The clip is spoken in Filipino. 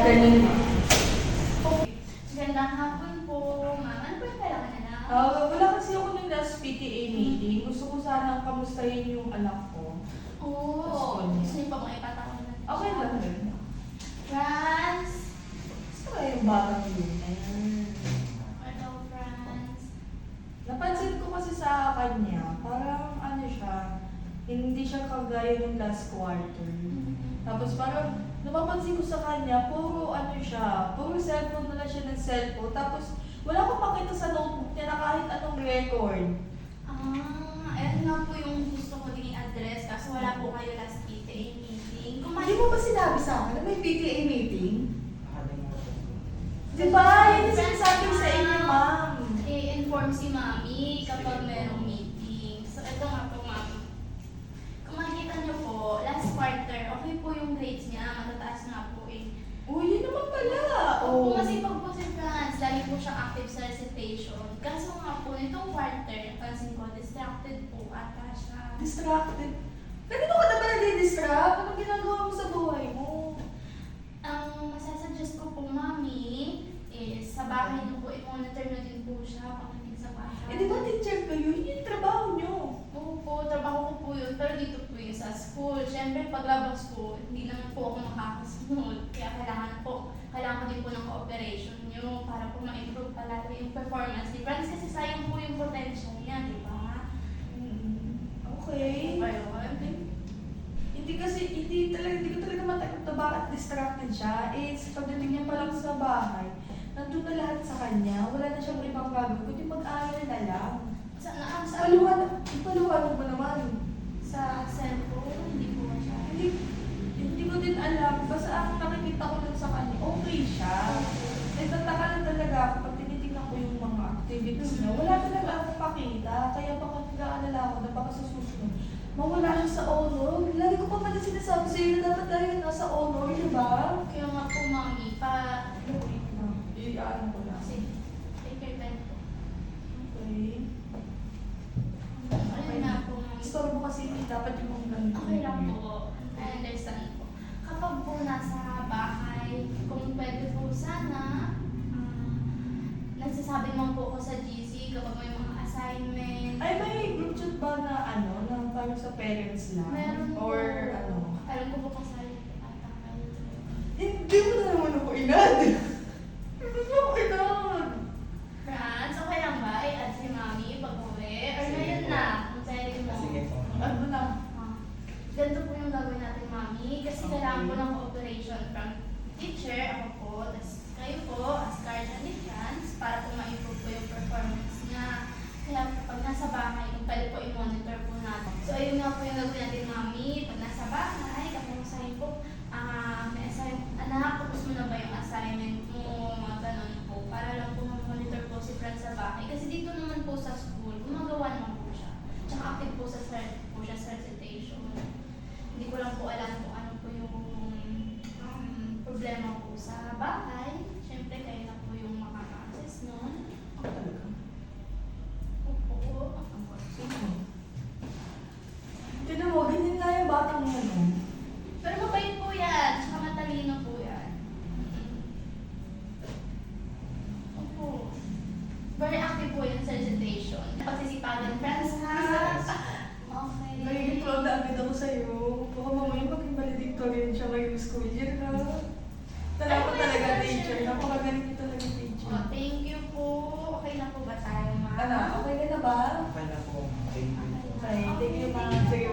ganun. Gandang hapon po, ma'am. Ano po yung kailangan na? Wala kasi ako ng last PTA meeting. Gusto ko sanang kamustahin yung anak ko. Oo. Gusto niyo pa mga ipatawag na? Okay lang yun. Franz! Gusto ko yung batang yun. Hello, Franz. Napansin ko kasi sa kanya, parang ano siya, hindi siya kagaya ng last quarter. Tapos parang napapansin ko sa kanya, puro ano siya, puro cellphone na lang siya ng cellphone. Tapos wala akong makita sa notebook niya na kahit anong record. Ayun nga po yung gusto ko din i-address kaso wala po kayo last PTA meeting. Hindi mo ba sinabi sa akin na may PTA meeting? Di ba? Yan yung sinasabi ko sa inyo, ma'am. I-inform si mami kapag merong meeting. So, ito nga po, ma'am. Kung makikita niyo po, last quarter, okay po yung grades niya. Matataas nga po eh. Uy, yun naman pala. Opo, kasi pag po si Franz, lagi po siya active sa recitation. Kaso nga po, nitong quarter, napansin ko, distracted po ata siya. Distracted. Kanino ka na ba nadi-distract? Anong ginagawa mo sa buhay mo? Ang masasuggest ko po, mami, is sa bahay niyo po, i-monitor na din po siya pagdating sa bahay. Eh, di ba teacher kayo? Yun yung trabaho nyo. Opo, trabaho ko po yun, pero dito po yung sa school. Siyempre, paglabas po, hindi naman po ako makakasunod. Kaya kailangan ko din po ng cooperation nyo para po ma-improve palalo yung performance ni Franz kasi sayang po yung potential niya, di ba? Okay. Ba yun? Hindi ko talaga matakot na bakit distracted siya. Eh, sa pagdating niya pa lang sa bahay, nandun na lahat sa kanya. Wala na siyang ibang gagawin, kundi mag-aaral na lang. Sa Paluhan mo naman. sa cellphone, hindi po siya. Hindi ko din alam. Basta ang nakikita ko lang sa kanya, okay siya. Nagtataka lang talaga ako pag tinitingnan ko yung mga activities niya. Wala talaga akong pakita. Kaya baka nag-aalala ako na baka sa susunod, mawala siya sa honor. Lagi ko pa pala sinasabi sa'yo na dapat tayo nasa honor, di ba? Kaya nga po, mami, Iaan ko lang. kasi, take your time po. Okay. Ayun nga po, mami. Store mo kasi hindi dapat yung mga ganito. Okay lang po. I understand po. Kapag po nasa bahay, kung pwede po sana, nagsasabi naman po ako sa GC kapag may mga assignment. Ay, may group chat ba na ano, na parang sa parents lang? Meron po. Or ano? Alam ko po kung saan ata kayo. Hindi mo na naman ako inad. Hindi mo ako inad. Franz, okay lang ba? I-add si mami pag-uwi? Or ngayon na? Kung pwede mo. Sige po. Ano na? Ganito po yung gagawin natin, mami. Kasi kailangan ko ng cooperation from teacher, ako po, tapos kayo po, as guardian ni Franz, para po ma-improve po yung performance niya. Kaya pag nasa bahay, kung pwede po i-monitor po natin. So, ayun nga po yung gagawin natin, mami. Pag nasa bahay, kapag sa'yo po, may assignment, anak, tapos mo na ba yung assignment mo, mga ganun po, para lang po ma-monitor po si Franz sa bahay. Kasi dito naman po sa school, gumagawa naman po siya. Tsaka active po sa recitation. Hindi ko lang po alam kung ano po yung problema po sa bahay. Siyempre, kayo na po yung makaka-access nun. Ako talaga. Opo. Sino? Tinan mo, ganyan nga yung batang yan, oh. Pero mabait po yan. Tsaka matalino po yan. Opo. Very active po yan sa recitation. Pagsisipagan, friends, ha? Okay. Nagiging proud na agad ako sa'yo. Baka mamaya maging valedictorian siya ngayong school year, ha? Salamat talaga, teacher. Napakagaling niyo talaga, teacher. Oh, thank you po. Okay na po ba tayo, ma'am? Ano, okay ka na ba? Okay na po. Thank you. Okay, thank you, ma'am. Sige,